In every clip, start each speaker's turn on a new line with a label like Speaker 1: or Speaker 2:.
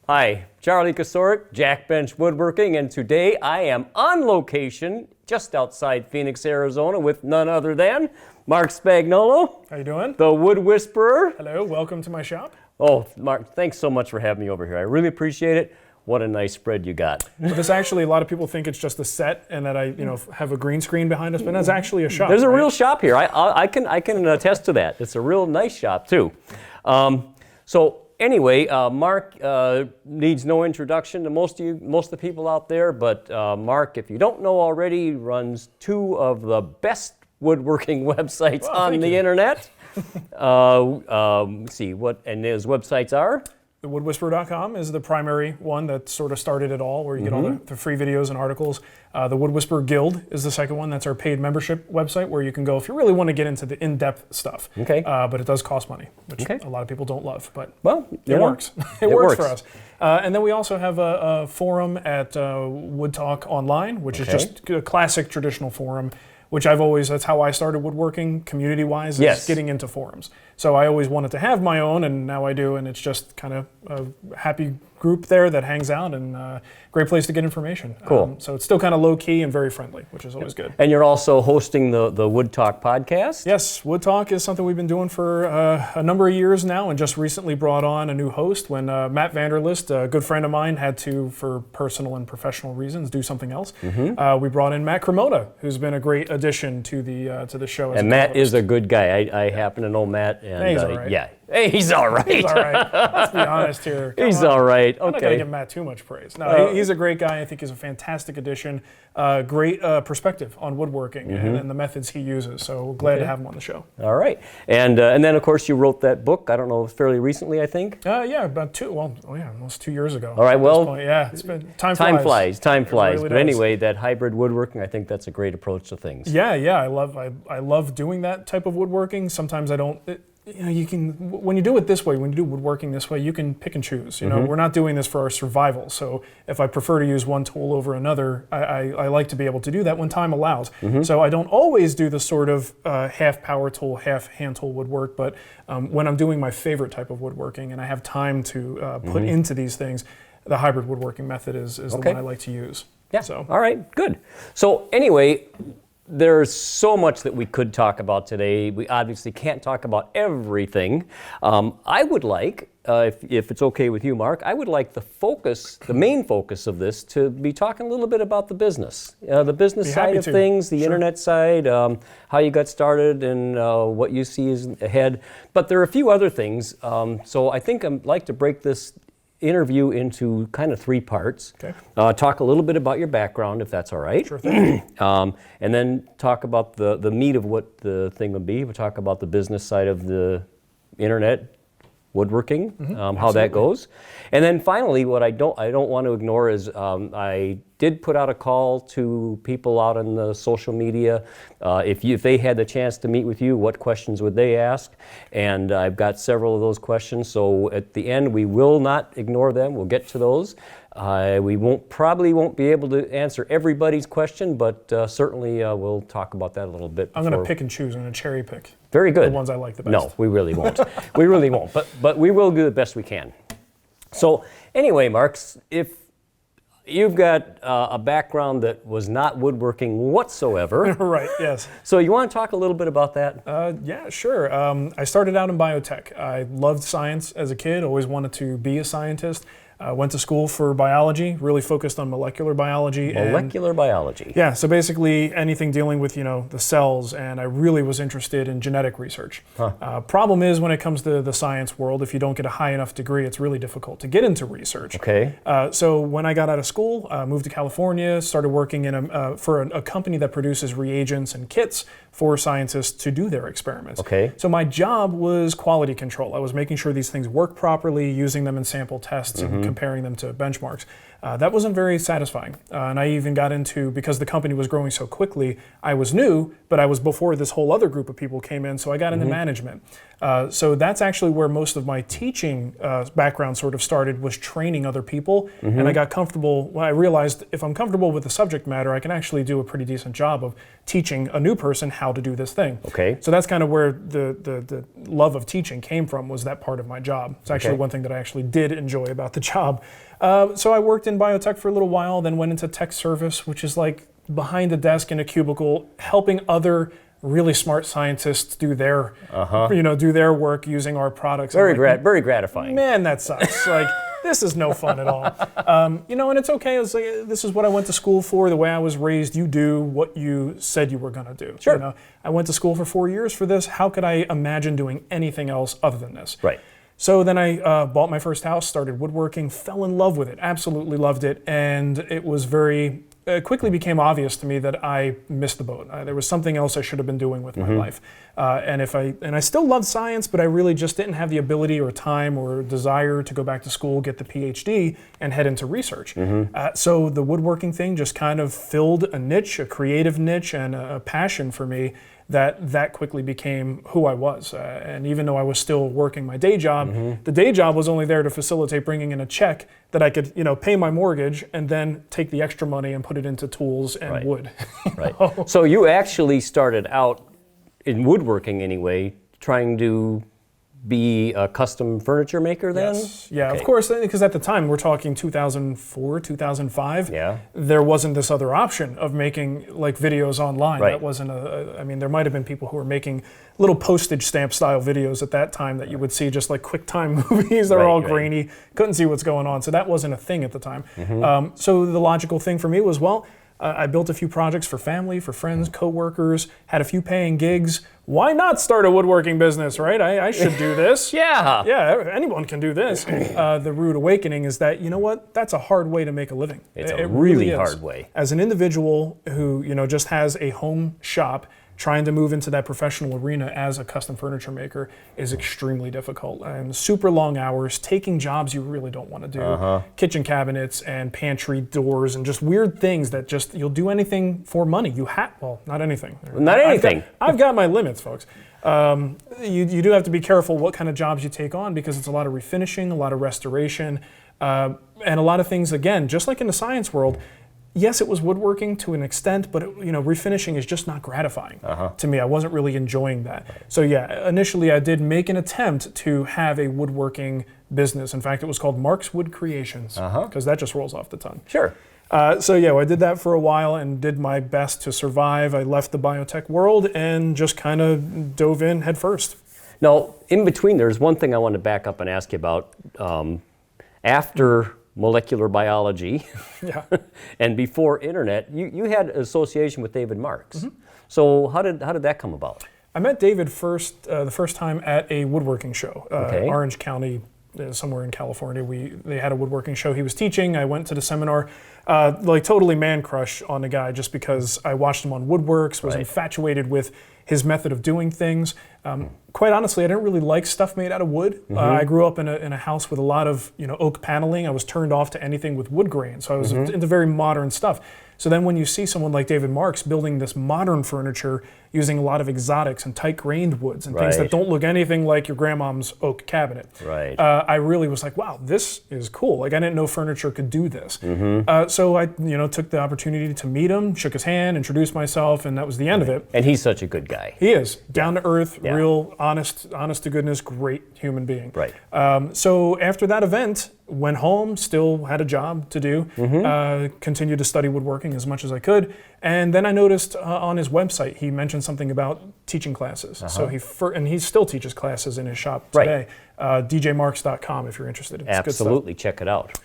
Speaker 1: Hi, Charlie Kasorik, Jack Bench Woodworking, and today I am on location just outside Phoenix, Arizona with none other than Marc Spagnuolo.
Speaker 2: How you doing?
Speaker 1: The Wood Whisperer.
Speaker 2: Hello, welcome to my shop.
Speaker 1: Oh, Marc, thanks so much for having me over here. I really appreciate it. What a nice spread you got.
Speaker 2: But this actually, a lot of people think it's just a set and that I, have a green screen behind us, but that's actually a shop.
Speaker 1: There's a real shop here. I can attest to that. It's a real nice shop too. Anyway, Marc needs no introduction to most of the people out there, but Marc, if you don't know already, runs two of the best woodworking websites on the internet. See what, and those websites are?
Speaker 2: TheWoodWhisperer.com is the primary one that sort of started it all, where you get all the free videos and articles. The Wood Whisperer Guild is the second one. That's our paid membership website where you can go if you really want to get into the in-depth stuff.
Speaker 1: Okay.
Speaker 2: But it does cost money, which a lot of people don't love. But
Speaker 1: it
Speaker 2: works. it works for us. And then we also have a forum at Wood Talk Online, which is just a classic traditional forum, which that's how I started woodworking community-wise, is getting into forums. So I always wanted to have my own, and now I do, and it's just kind of a happy group there that hangs out, and great place to get information.
Speaker 1: Cool.
Speaker 2: So it's still kind of low-key and very friendly, which is always good.
Speaker 1: And you're also hosting the Wood Talk podcast?
Speaker 2: Yes, Wood Talk is something we've been doing for a number of years now, and just recently brought on a new host when Matt Vanderlist, a good friend of mine, had to, for personal and professional reasons, do something else. We brought in Matt Cremota, who's been a great addition to the show.
Speaker 1: And Matt is a good guy. I happen to know Matt. And,
Speaker 2: hey, he's all right.
Speaker 1: Yeah. Hey, he's all right.
Speaker 2: He's all right. Let's be honest here.
Speaker 1: He's all right. Okay.
Speaker 2: I'm not going to give Matt too much praise. No, he's a great guy. I think he's a fantastic addition. Great perspective on woodworking and the methods he uses. So glad to have him on the show.
Speaker 1: All right. And then, of course, you wrote that book, I don't know, fairly recently, I think?
Speaker 2: Yeah, about almost 2 years ago.
Speaker 1: All right, well.
Speaker 2: Yeah, it's been, time
Speaker 1: flies. Time flies.
Speaker 2: Really
Speaker 1: but anyway, that hybrid woodworking, I think that's a great approach to things.
Speaker 2: Yeah, I love doing that type of woodworking. Sometimes I don't... you can, when you do it this way, when you do woodworking this way, you can pick and choose. We're not doing this for our survival. So if I prefer to use one tool over another, I like to be able to do that when time allows. So I don't always do the sort of half power tool, half hand tool woodwork, but when I'm doing my favorite type of woodworking and I have time to put into these things, the hybrid woodworking method is the one I like to use.
Speaker 1: Yeah, so. All right, good. So anyway, there's so much that we could talk about today. We obviously can't talk about everything. I would like, if it's okay with you, Marc, I would like the main focus of this to be talking a little bit about the business. The business side of things, the internet side, how you got started and what you see is ahead. But there are a few other things. So I think I'd like to break this interview into kind of three parts. Talk a little bit about your background, if that's all right.
Speaker 2: Sure thing.
Speaker 1: And then talk about the meat of what the thing would be. We'll talk about the business side of the internet woodworking, how that goes. And then finally, what I don't want to ignore is I did put out a call to people out on the social media. If they had the chance to meet with you, what questions would they ask? And I've got several of those questions. So at the end, we will not ignore them. We'll get to those. We probably won't be able to answer everybody's question, but certainly we'll talk about that a little bit.
Speaker 2: I'm going to pick and choose. I'm going to cherry pick.
Speaker 1: Very good.
Speaker 2: The ones I like the best.
Speaker 1: No, we really won't. We really won't. But we will do the best we can. So anyway, Marc, if you've got a background that was not woodworking whatsoever.
Speaker 2: Right, yes.
Speaker 1: So you want to talk a little bit about that?
Speaker 2: Yeah, sure. I started out in biotech. I loved science as a kid, always wanted to be a scientist. Went to school for biology, really focused on molecular biology.
Speaker 1: Molecular biology.
Speaker 2: Yeah, so basically anything dealing with, the cells, and I really was interested in genetic research. Problem is when it comes to the science world, if you don't get a high enough degree, it's really difficult to get into research.
Speaker 1: Okay.
Speaker 2: So when I got out of school, moved to California, started working for a company that produces reagents and kits for scientists to do their experiments.
Speaker 1: Okay.
Speaker 2: So my job was quality control. I was making sure these things work properly, using them in sample tests and comparing them to benchmarks. That wasn't very satisfying. And I even got into, because the company was growing so quickly, I was new, but I was before this whole other group of people came in, so I got into management. So that's actually where most of my teaching background sort of started, was training other people. And I got comfortable when I realized if I'm comfortable with the subject matter, I can actually do a pretty decent job of teaching a new person how to do this thing.
Speaker 1: Okay.
Speaker 2: So that's kind of where the love of teaching came from, was that part of my job. It's actually one thing that I actually did enjoy about the job. So I worked in biotech for a little while, then went into tech service, which is like behind a desk in a cubicle, helping other really smart scientists do their, do their work using our products.
Speaker 1: Very gratifying.
Speaker 2: Man, that sucks. Like, this is no fun at all. And it's okay. It's like, this is what I went to school for. The way I was raised, you do what you said you were going to do.
Speaker 1: Sure.
Speaker 2: I went to school for 4 years for this. How could I imagine doing anything else other than this?
Speaker 1: Right.
Speaker 2: So then I bought my first house, started woodworking, fell in love with it, absolutely loved it, and it was quickly became obvious to me that I missed the boat. There was something else I should have been doing with my life. And I still loved science, but I really just didn't have the ability or time or desire to go back to school, get the PhD, and head into research. So the woodworking thing just kind of filled a niche, a creative niche, and a passion for me that quickly became who I was. And even though I was still working my day job, the day job was only there to facilitate bringing in a check that I could, pay my mortgage and then take the extra money and put it into tools and wood.
Speaker 1: Right. So you actually started out in woodworking anyway, trying to be a custom furniture maker then?
Speaker 2: Yes. Yeah, of course, because at the time, we're talking 2004, 2005, there wasn't this other option of making like videos online. That wasn't there might have been people who were making little postage stamp style videos at that time that you would see, just like QuickTime movies that were all grainy, couldn't see what's going on. So that wasn't a thing at the time. So the logical thing for me was, I built a few projects for family, for friends, coworkers, had a few paying gigs. Why not start a woodworking business, right? I should do this.
Speaker 1: Yeah,
Speaker 2: anyone can do this. The rude awakening is that, that's a hard way to make a living.
Speaker 1: It's a really hard way.
Speaker 2: As an individual who, just has a home shop, trying to move into that professional arena as a custom furniture maker is extremely difficult. And super long hours, taking jobs you really don't want to do, kitchen cabinets and pantry doors and just weird things that you'll do anything for money. Not anything.
Speaker 1: Not anything.
Speaker 2: I've got my limits, folks. You do have to be careful what kind of jobs you take on, because it's a lot of refinishing, a lot of restoration, and a lot of things, again, just like in the science world. Yes, it was woodworking to an extent, but refinishing is just not gratifying to me. I wasn't really enjoying that. So initially I did make an attempt to have a woodworking business. In fact, it was called Marc's Wood Creations, because that just rolls off the tongue.
Speaker 1: Sure.
Speaker 2: I did that for a while and did my best to survive. I left the biotech world and just kind of dove in head first.
Speaker 1: Now, in between, there's one thing I want to back up and ask you about. After molecular biology and before internet, you had an association with David Marks. So how did that come about?
Speaker 2: I met David the first time at a woodworking show, Orange County, somewhere in California. They had a woodworking show he was teaching. I went to the seminar, totally man crush on the guy, just because I watched him on Woodworks, was infatuated with his method of doing things. Quite honestly, I didn't really like stuff made out of wood. I grew up in a house with a lot of oak paneling. I was turned off to anything with wood grain, so I was into very modern stuff. So then when you see someone like David Marks building this modern furniture using a lot of exotics and tight-grained woods and things that don't look anything like your grandmom's oak cabinet, I really was like, wow, this is cool. Like, I didn't know furniture could do this. So I took the opportunity to meet him, shook his hand, introduced myself, and that was the end of it.
Speaker 1: And he's such a good guy.
Speaker 2: He is. Down to earth, real, honest to goodness, great human being.
Speaker 1: Right.
Speaker 2: So after that event, went home, still had a job to do, continued to study woodworking as much as I could, and then I noticed on his website he mentioned something about teaching classes. So he still teaches classes in his shop today. djmarks.com if you're interested. It's
Speaker 1: absolutely, check it out.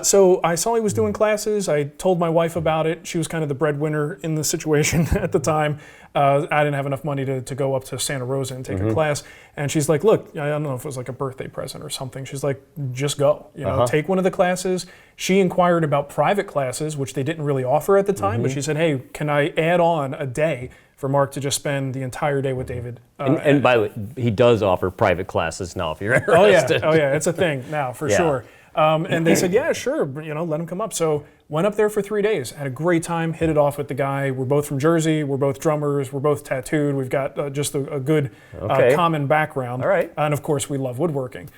Speaker 2: So I saw he was doing classes. I told my wife about it. She was kind of the breadwinner in the situation at the time. I didn't have enough money to go up to Santa Rosa and take a class. And she's like, look, I don't know if it was like a birthday present or something. She's like, just go, take one of the classes. She inquired about private classes, which they didn't really offer at the time. But she said, hey, can I add on a day for Marc to just spend the entire day with David?
Speaker 1: And by the way, he does offer private classes now if you're interested.
Speaker 2: Oh yeah, it's a thing now for sure. And they said, yeah, sure, let him come up. So went up there for 3 days, had a great time, hit it off with the guy. We're both from Jersey, we're both drummers, we're both tattooed, we've got just a good common background.
Speaker 1: All right.
Speaker 2: And of course, we love woodworking.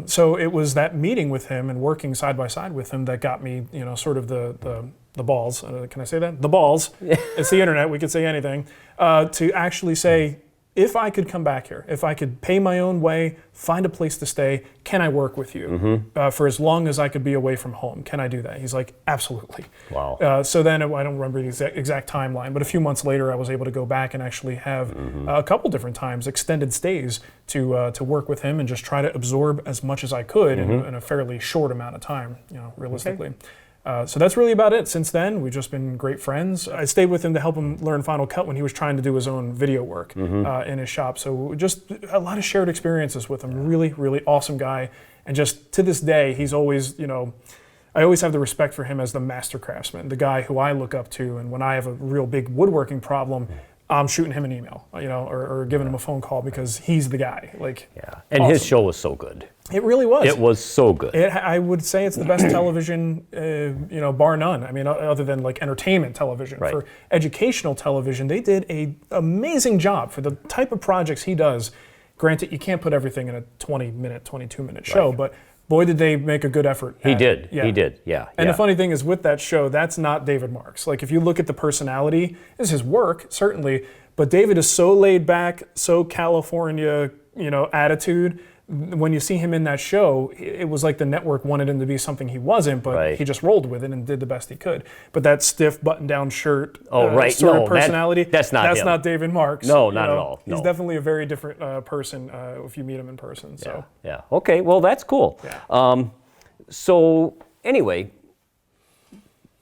Speaker 2: So it was that meeting with him and working side by side with him that got me, sort of the balls. Can I say that? The balls. It's the internet. We could say anything. To actually say, if I could come back here, if I could pay my own way, find a place to stay, can I work with you for as long as I could be away from home? Can I do that? He's like, absolutely.
Speaker 1: Wow.
Speaker 2: So then, I don't remember the exact timeline, but a few months later, I was able to go back and actually have a couple different times extended stays to work with him and just try to absorb as much as I could in a fairly short amount of time, realistically. Okay. So that's really about it. Since then, we've just been great friends. I stayed with him to help him learn Final Cut when he was trying to do his own video work in his shop. So just a lot of shared experiences with him. Really, really awesome guy. And just to this day, he's always, I always have the respect for him as the master craftsman, the guy who I look up to. And when I have a real big woodworking problem, I'm shooting him an email, or giving him a phone call because he's the guy.
Speaker 1: And his show was so good.
Speaker 2: It really was.
Speaker 1: It was so good.
Speaker 2: I would say it's the best television, bar none. I mean, other than entertainment television.
Speaker 1: Right.
Speaker 2: For educational television, they did an amazing job for the type of projects he does. Granted, you can't put everything in a 20-minute, 22-minute show, but boy, did they make a good effort.
Speaker 1: He did. Yeah.
Speaker 2: And the funny thing is, with that show, that's not David Marks. If you look at the personality, this is his work, certainly, but David is so laid back, so California, attitude. When you see him in that show, it was like the network wanted him to be something he wasn't, but he just rolled with it and did the best he could. But that stiff button-down shirt sort of personality, that's not David Marks.
Speaker 1: No, not at all. No.
Speaker 2: He's definitely a very different person if you meet him in person. So.
Speaker 1: Yeah. Okay, well, that's cool.
Speaker 2: Yeah.
Speaker 1: So anyway,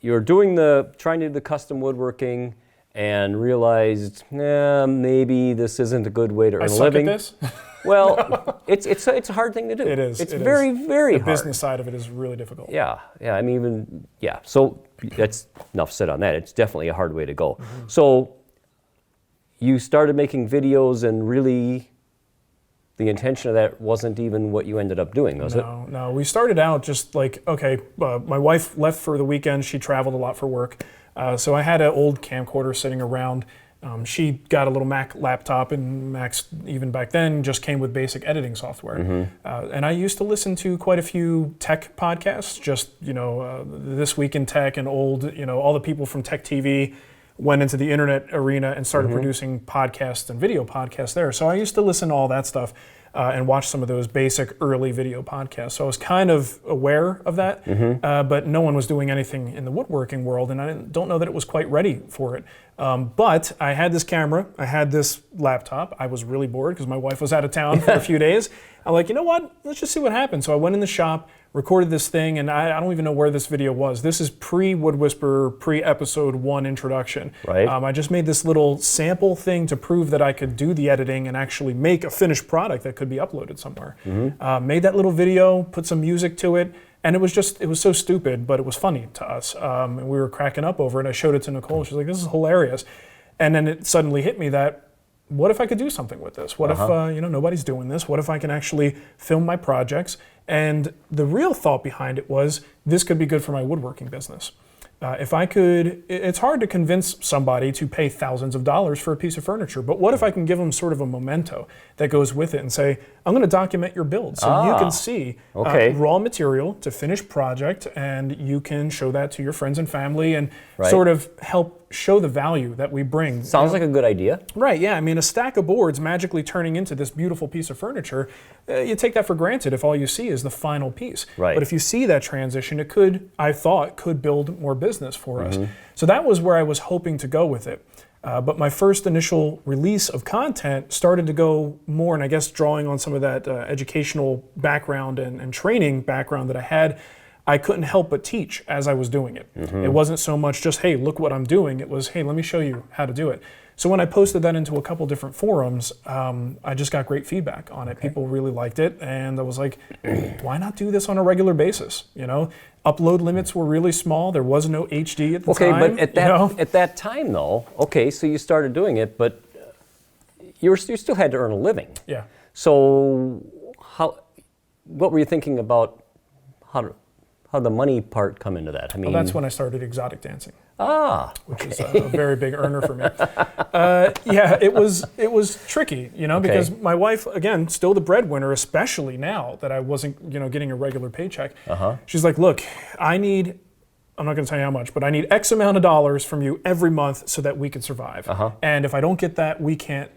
Speaker 1: you're trying to do the custom woodworking and realized, maybe this isn't a good way to earn a living.
Speaker 2: I suck at this?
Speaker 1: Well, it's a hard thing to do.
Speaker 2: It is.
Speaker 1: It's very, very hard.
Speaker 2: The business side of it is really difficult.
Speaker 1: Yeah. I mean, so that's enough said on that. It's definitely a hard way to go. So you started making videos and really the intention of that wasn't even what you ended up doing, was it?
Speaker 2: No. We started out just my wife left for the weekend. She traveled a lot for work. So I had an old camcorder sitting around. She got a little Mac laptop, and Macs, even back then, just came with basic editing software. And I used to listen to quite a few tech podcasts, just, This Week in Tech and old, all the people from Tech TV went into the internet arena and started producing podcasts and video podcasts there. So I used to listen to all that stuff and watch some of those basic early video podcasts. So I was kind of aware of that, but no one was doing anything in the woodworking world, and I don't know that it was quite ready for it. But I had this camera, I had this laptop. I was really bored because my wife was out of town for a few days. I'm like, you know what? Let's just see what happens. So I went in the shop, recorded this thing, and I don't even know where this video was. This is pre-Wood Whisperer, pre-episode 1 introduction.
Speaker 1: Right.
Speaker 2: I just made this little sample thing to prove that I could do the editing and actually make a finished product that could be uploaded somewhere. Made that little video, put some music to it, and it was so stupid, but it was funny to us. And we were cracking up over it. I showed it to Nicole. She's like, this is hilarious. And then it suddenly hit me that, what if I could do something with this? What if, nobody's doing this? What if I can actually film my projects? And the real thought behind it was, this could be good for my woodworking business. If I could, it's hard to convince somebody to pay thousands of dollars for a piece of furniture, but what if I can give them sort of a memento that goes with it and say, I'm going to document your build so you can see raw material to finished project, and you can show that to your friends and family and sort of help show the value that we bring.
Speaker 1: Sounds like a good idea.
Speaker 2: Right, yeah. I mean, a stack of boards magically turning into this beautiful piece of furniture, you take that for granted if all you see is the final piece.
Speaker 1: Right.
Speaker 2: But if you see that transition, I thought could build more business for us. So that was where I was hoping to go with it. But my first initial release of content started to go more, and I guess drawing on some of that educational background and training background that I had, I couldn't help but teach as I was doing it. It wasn't so much just, hey, look what I'm doing. It was, hey, let me show you how to do it. So when I posted that into a couple different forums, I just got great feedback on it. People really liked it, and I was like, why not do this on a regular basis? Upload limits were really small. There was no HD at the time.
Speaker 1: Okay, but at that time though, so you started doing it, but you still had to earn a living.
Speaker 2: Yeah.
Speaker 1: So what were you thinking about how the money part come into that? I mean,
Speaker 2: Well, that's when I started exotic dancing.
Speaker 1: Which
Speaker 2: is a very big earner for me. Yeah, it was tricky, because my wife, again, still the breadwinner, especially now that I wasn't, getting a regular paycheck. She's like, look, I'm not going to tell you how much, but I need X amount of dollars from you every month so that we can survive. And if I don't get that, we can't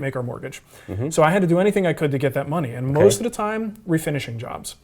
Speaker 2: make our mortgage. So I had to do anything I could to get that money. And most of the time, refinishing jobs.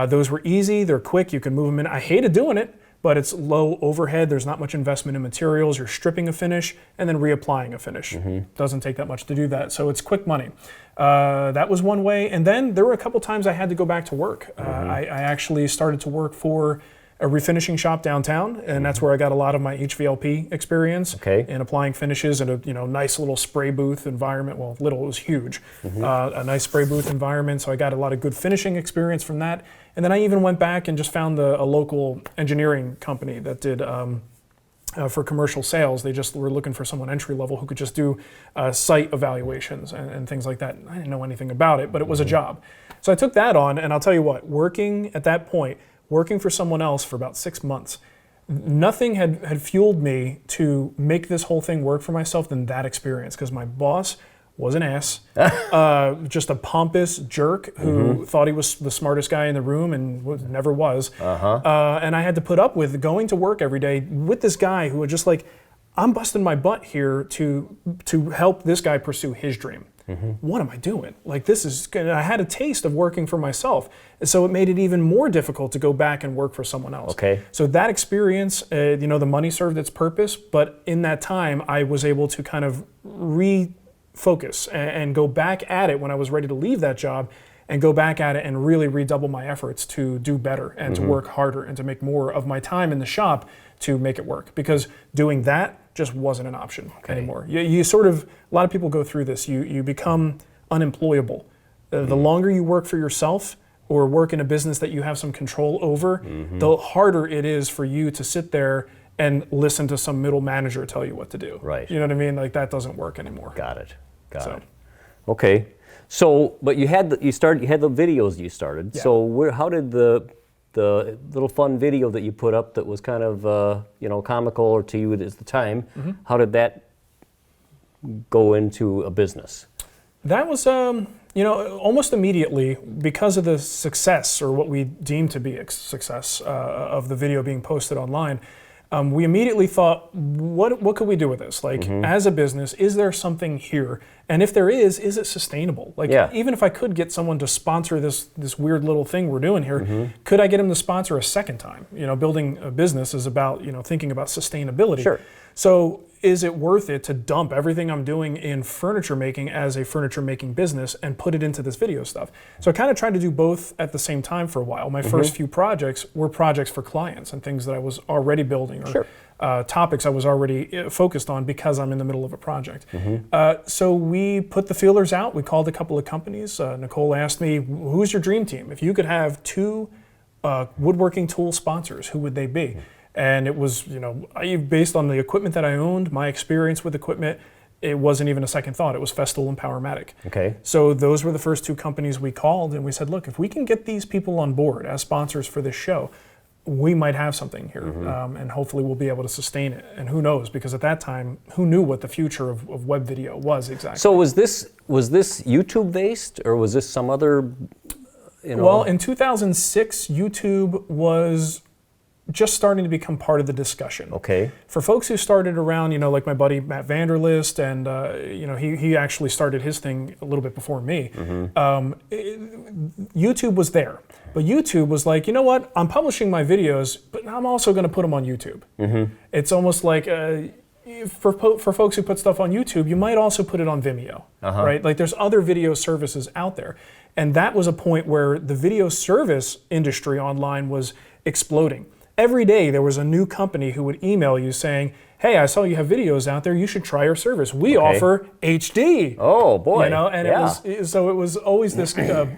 Speaker 2: Those were easy. They're quick. You can move them in. I hated doing it, but it's low overhead. There's not much investment in materials. You're stripping a finish and then reapplying a finish. Doesn't take that much to do that. So it's quick money. That was one way. And then there were a couple times I had to go back to work. I actually started to work for a refinishing shop downtown, and that's where I got a lot of my HVLP experience in applying finishes in a nice little spray booth environment. Well, little, it was huge. A nice spray booth environment, so I got a lot of good finishing experience from that. And then I even went back and just found a local engineering company that did for commercial sales. They just were looking for someone entry level who could just do site evaluations and things like that. I didn't know anything about it, but it was a job. So I took that on, and I'll tell you what, working for someone else for about 6 months, nothing had fueled me to make this whole thing work for myself than that experience, because my boss was an ass, just a pompous jerk who thought he was the smartest guy in the room and never was. And I had to put up with going to work every day with this guy who was just like, I'm busting my butt here to help this guy pursue his dream. What am I doing? Like, I had a taste of working for myself. So it made it even more difficult to go back and work for someone else. So that experience, the money served its purpose, but in that time, I was able to kind of refocus and go back at it when I was ready to leave that job, and go back at it and really redouble my efforts to do better and to work harder and to make more of my time in the shop to make it work. Because doing that just wasn't an option anymore. You sort of, a lot of people go through this. You become unemployable. The longer you work for yourself or work in a business that you have some control over, the harder it is for you to sit there and listen to some middle manager tell you what to do. You know what I mean? Like, that doesn't work anymore.
Speaker 1: Got it. Okay. So, but you had the videos you started. Yeah. So how did the little fun video that you put up that was kind of comical, or to you at the time, how did that go into a business? That was almost immediately, because of the success, or what we deemed to be a success of the video being posted online. We immediately thought, what could we do with this? Like, as a business, is there something here? And if there is it sustainable? Like, even if I could get someone to sponsor this weird little thing we're doing here, could I get them to sponsor a second time? Building a business is about, thinking about sustainability. Sure. So is it worth it to dump everything I'm doing in furniture making as a furniture making business and put it into this video stuff? So I kind of tried to do both at the same time for a while. My first few projects were projects for clients and things that I was already building, or topics I was already focused on because I'm in the middle of a project. So we put the feelers out. We called a couple of companies. Nicole asked me, who's your dream team? If you could have 2 woodworking tool sponsors, who would they be? And it was, based on the equipment that I owned, my experience with equipment, it wasn't even a second thought. It was Festool and Powermatic. So those were the first 2 companies we called, and we said, look, if we can get these people on board as sponsors for this show, we might have something here, and hopefully we'll be able to sustain it. And who knows? Because at that time, who knew what the future of web video was exactly? So was this YouTube based, or was this some other? Well, in 2006, YouTube was just starting to become part of the discussion. For folks who started around, like my buddy Matt Vanderlist, and he actually started his thing a little bit before me. YouTube was there, but YouTube was like, you know what? I'm publishing my videos, but I'm also going to put them on YouTube. It's almost like for folks who put stuff on YouTube, you might also put it on Vimeo, right? Like, there's other video services out there, and that was a point where the video service industry online was exploding. Every day there was a new company who would email you saying, hey, I saw you have videos out there, you should try our service. We offer HD. Oh boy. And it was always this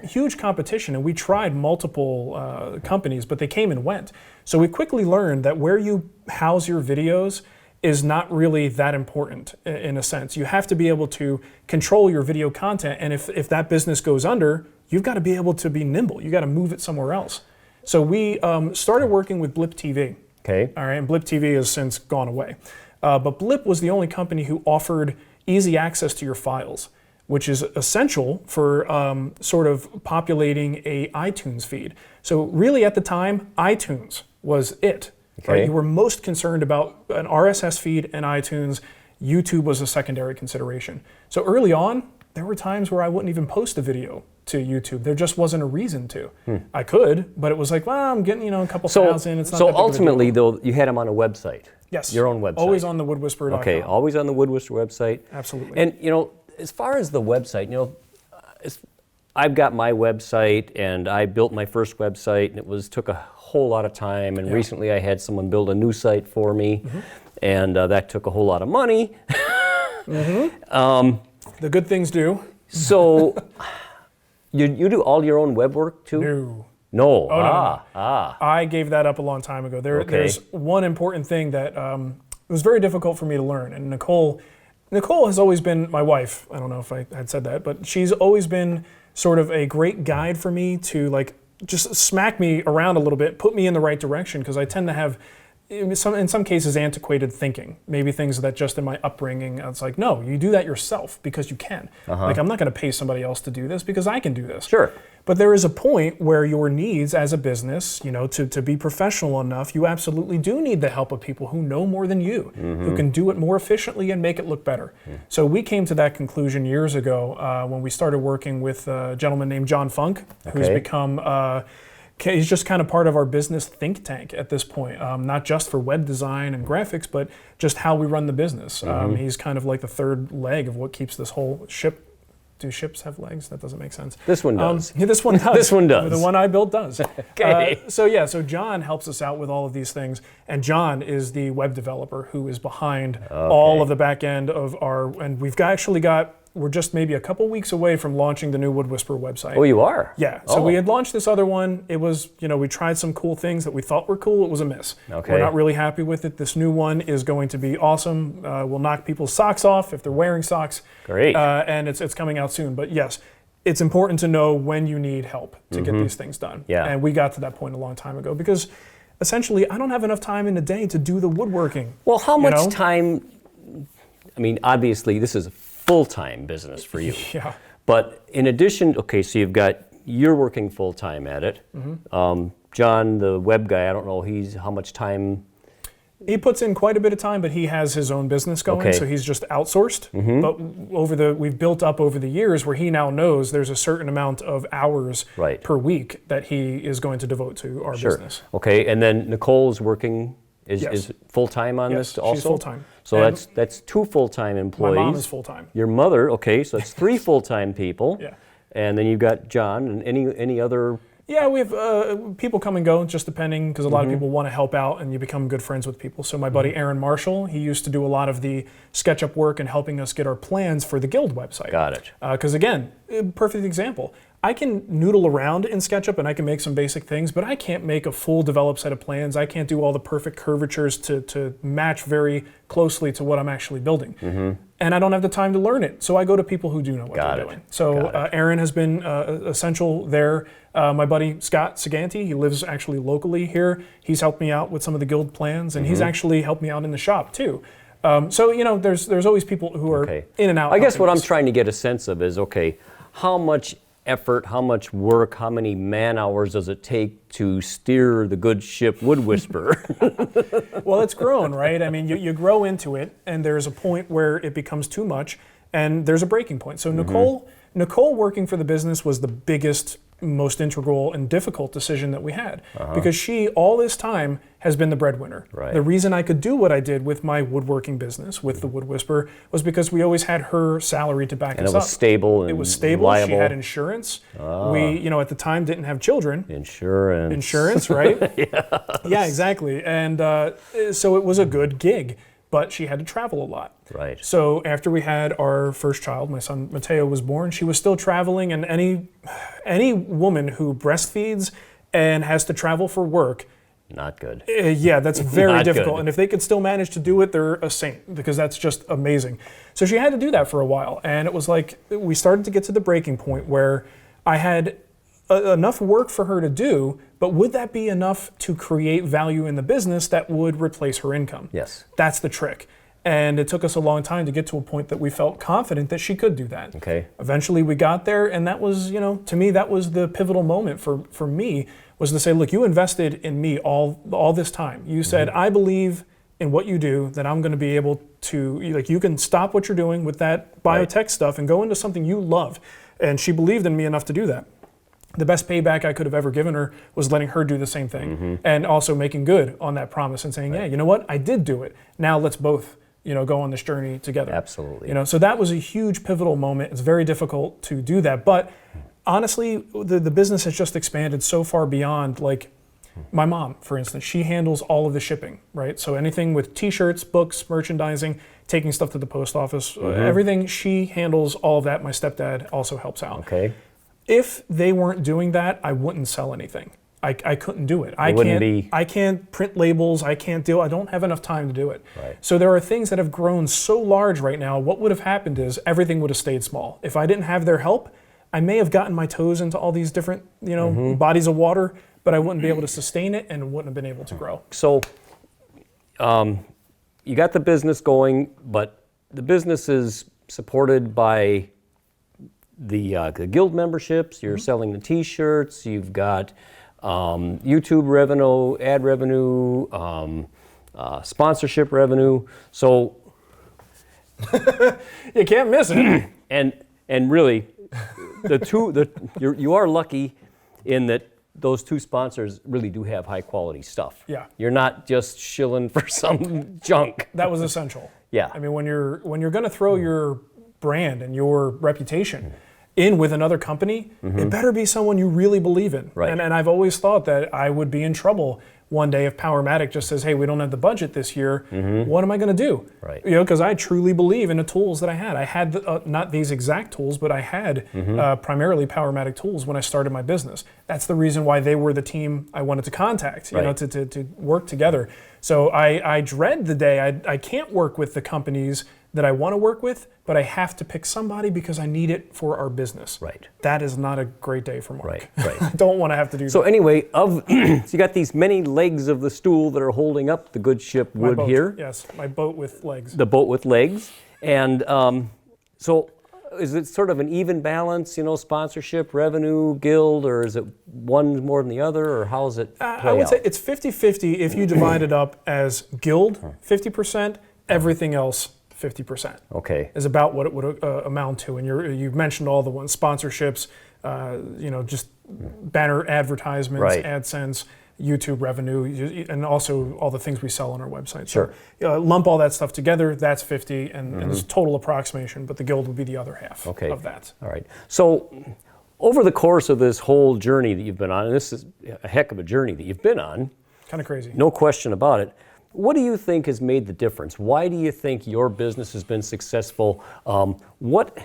Speaker 1: huge competition, and we tried multiple companies, but they came and went. So we quickly learned that where you house your videos is not really that important in a sense. You have to be able to control your video content, and if that business goes under, you've got to be able to be nimble. You got to move it somewhere else.
Speaker 2: So we started working with Blip TV.
Speaker 1: Okay.
Speaker 2: All right, and Blip TV has since gone away. But Blip was the only company who offered easy access to your files, which is essential for sort of populating a iTunes feed. So really at the time, iTunes was it.
Speaker 1: Okay.
Speaker 2: Right? You were most concerned about an RSS feed and iTunes. YouTube was a secondary consideration. So early on, there were times where I wouldn't even post a video to YouTube. There just wasn't a reason to. I could, but it was like, well, I'm getting a couple thousand. It's not that big of a
Speaker 1: ultimately,
Speaker 2: deal.
Speaker 1: though, you had them on a website.
Speaker 2: Yes.
Speaker 1: Your own website.
Speaker 2: Always on the woodwhisperer.com.
Speaker 1: Okay, always on the Woodwhisper website.
Speaker 2: Absolutely.
Speaker 1: And as far as the website, I've got my website, and I built my first website, and it took a whole lot of time. And recently, I had someone build a new site for me, and that took a whole lot of money.
Speaker 2: The good things do.
Speaker 1: So, you do all your own web work too?
Speaker 2: No.
Speaker 1: No.
Speaker 2: No. I gave that up a long time ago. There's one important thing that was very difficult for me to learn, and Nicole has always been my wife. I don't know if I had said that, but she's always been sort of a great guide for me to just smack me around a little bit, put me in the right direction, because I tend to have in some cases antiquated thinking, maybe things that just in my upbringing, it's like, no, you do that yourself because you can. Like, I'm not going to pay somebody else to do this because I can do this.
Speaker 1: Sure.
Speaker 2: But there is a point where your needs as a business, to be professional enough, you absolutely do need the help of people who know more than you, who can do it more efficiently and make it look better. So we came to that conclusion years ago when we started working with a gentleman named John Funk, who's become he's just kind of part of our business think tank at this point, not just for web design and graphics, but just how we run the business. He's kind of like the third leg of what keeps this whole ship. Do ships have legs? That doesn't make sense.
Speaker 1: This one does.
Speaker 2: This one does.
Speaker 1: This one does.
Speaker 2: The one I built does.
Speaker 1: Okay.
Speaker 2: So John helps us out with all of these things, and John is the web developer who is behind all of the back end of and we're just maybe a couple weeks away from launching the new Wood Whisperer website.
Speaker 1: Oh, you are?
Speaker 2: Yeah. So we had launched this other one. It was, we tried some cool things that we thought were cool. It was a miss.
Speaker 1: Okay.
Speaker 2: We're not really happy with it. This new one is going to be awesome. We'll knock people's socks off if they're wearing socks.
Speaker 1: Great.
Speaker 2: And it's coming out soon. But yes, it's important to know when you need help to get these things done.
Speaker 1: Yeah.
Speaker 2: And we got to that point a long time ago because essentially I don't have enough time in the day to do the woodworking.
Speaker 1: Well, how much time? I mean, obviously, this is a full-time business for you.
Speaker 2: Yeah.
Speaker 1: But in addition, so you're working full-time at it. John, the web guy, I don't know, how much time?
Speaker 2: He puts in quite a bit of time, but he has his own business going, so he's just outsourced. But we've built up over the years where he now knows there's a certain amount of hours per week that he is going to devote to our business.
Speaker 1: Okay, and then Nicole's working is full-time on this also?
Speaker 2: She's full-time.
Speaker 1: So that's two full-time employees.
Speaker 2: My mom is full-time.
Speaker 1: Your mother, okay, so that's three full-time people.
Speaker 2: Yeah.
Speaker 1: And then you've got John and any other.
Speaker 2: Yeah, we have people come and go, just depending, because a lot of people want to help out and you become good friends with people. So my buddy Aaron Marshall, he used to do a lot of the SketchUp work and helping us get our plans for the Guild website.
Speaker 1: Got it.
Speaker 2: Because again, perfect example. I can noodle around in SketchUp and I can make some basic things, but I can't make a full developed set of plans. I can't do all the perfect curvatures to match very closely to what I'm actually building. And I don't have the time to learn it. So I go to people who do know what they're doing. So Aaron has been essential there. My buddy Scott Saganti, he lives actually locally here. He's helped me out with some of the Guild plans, and he's actually helped me out in the shop too. So there's always people who are in and out.
Speaker 1: I guess what I'm trying to get a sense of is, how much effort, how much work, how many man hours does it take to steer the good ship Wood Whisperer?
Speaker 2: Well, it's grown, right? I mean, you grow into it, and there's a point where it becomes too much, and there's a breaking point. So Nicole working for the business was the biggest, most integral and difficult decision that we had, because she, all this time, has been the breadwinner.
Speaker 1: Right.
Speaker 2: The reason I could do what I did with my woodworking business, with the Wood Whisperer, was because we always had her salary to back us up.
Speaker 1: And it was stable and
Speaker 2: it was stable.
Speaker 1: reliable.
Speaker 2: She had insurance. We, at the time, didn't have children.
Speaker 1: Insurance,
Speaker 2: right? Yeah, exactly. And so it was a good gig, but she had to travel a lot.
Speaker 1: Right.
Speaker 2: So after we had our first child, my son Mateo was born, she was still traveling, and any woman who breastfeeds and has to travel for work,
Speaker 1: not good.
Speaker 2: Yeah, that's very difficult.
Speaker 1: Good.
Speaker 2: And if they could still manage to do it, they're a saint, because that's just amazing. So she had to do that for a while, and it was like we started to get to the breaking point where I had enough work for her to do, but would that be enough to create value in the business that would replace her income?
Speaker 1: Yes.
Speaker 2: That's the trick. And it took us a long time to get to a point that we felt confident that she could do that.
Speaker 1: Okay.
Speaker 2: Eventually we got there, and that was, to me, that was the pivotal moment for me, was to say, look, you invested in me all this time. You said, I believe in what you do, that I'm going to be able to, you can stop what you're doing with that biotech stuff and go into something you love. And she believed in me enough to do that. The best payback I could have ever given her was letting her do the same thing, and also making good on that promise and saying, yeah, you know what, I did do it. Now let's both go on this journey together.
Speaker 1: Absolutely.
Speaker 2: So that was a huge pivotal moment. It's very difficult to do that, but honestly, the business has just expanded so far beyond, like, my mom, for instance, she handles all of the shipping, right? So anything with t-shirts, books, merchandising, taking stuff to the post office, everything, she handles all of that. My stepdad also helps out.
Speaker 1: Okay.
Speaker 2: If they weren't doing that, I wouldn't sell anything. I couldn't do it. I can't print labels. I don't have enough time to do it.
Speaker 1: Right.
Speaker 2: So there are things that have grown so large right now. What would have happened is everything would have stayed small. If I didn't have their help, I may have gotten my toes into all these different, bodies of water, but I wouldn't be able to sustain it and wouldn't have been able to grow.
Speaker 1: So you got the business going, but the business is supported by the guild memberships. You're selling the t-shirts. You've got YouTube revenue, ad revenue, sponsorship revenue. So
Speaker 2: you can't miss it.
Speaker 1: and really, you are lucky in that those two sponsors really do have high quality stuff.
Speaker 2: Yeah.
Speaker 1: You're not just shilling for some junk.
Speaker 2: That was essential.
Speaker 1: Yeah.
Speaker 2: I mean, when you're going to throw your brand and your reputation in with another company, it better be someone you really believe in.
Speaker 1: Right.
Speaker 2: And I've always thought that I would be in trouble one day if Powermatic just says, hey, we don't have the budget this year. What am I going to do?
Speaker 1: Right.
Speaker 2: Because I truly believe in the tools that I had. I had not these exact tools, but I had primarily Powermatic tools when I started my business. That's the reason why they were the team I wanted to contact, to work together. So I dread the day I can't work with the companies that I want to work with, but I have to pick somebody because I need it for our business.
Speaker 1: Right.
Speaker 2: That is not a great day for Mark.
Speaker 1: Right.
Speaker 2: I don't want to have to do that.
Speaker 1: So anyway, so you got these many legs of the stool that are holding up the good ship
Speaker 2: My
Speaker 1: wood
Speaker 2: boat,
Speaker 1: here.
Speaker 2: Yes, my boat with legs.
Speaker 1: The boat with legs. And so is it sort of an even balance, sponsorship, revenue, guild, or is it one more than the other, or how does it play
Speaker 2: I would
Speaker 1: out?
Speaker 2: say it's 50-50 if you divide it up as guild, 50%, everything else, 50%.
Speaker 1: Okay.
Speaker 2: Is about what it would amount to. And you mentioned all the ones, sponsorships, just banner advertisements, AdSense, YouTube revenue, and also all the things we sell on our website.
Speaker 1: Sure.
Speaker 2: So lump all that stuff together, that's 50, and it's total approximation, but the guild would be the other half of that.
Speaker 1: All right. So over the course of this whole journey that you've been on, and this is a heck of a journey that you've been on.
Speaker 2: Kind of crazy.
Speaker 1: No question about it. What do you think has made the difference? Why do you think your business has been successful? What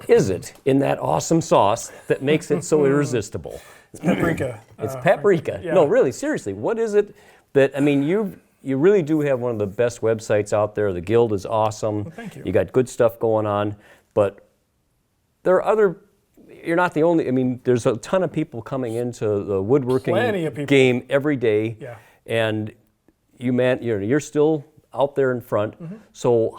Speaker 1: is it in that awesome sauce that makes it so irresistible?
Speaker 2: It's paprika.
Speaker 1: It's paprika.
Speaker 2: Yeah.
Speaker 1: No, really, seriously. What is it that, you really do have one of the best websites out there. The Guild is awesome.
Speaker 2: Well, thank you.
Speaker 1: You got good stuff going on, but there are you're not the only, there's a ton of people coming into the woodworking game every day.
Speaker 2: Yeah.
Speaker 1: And you're still out there in front. So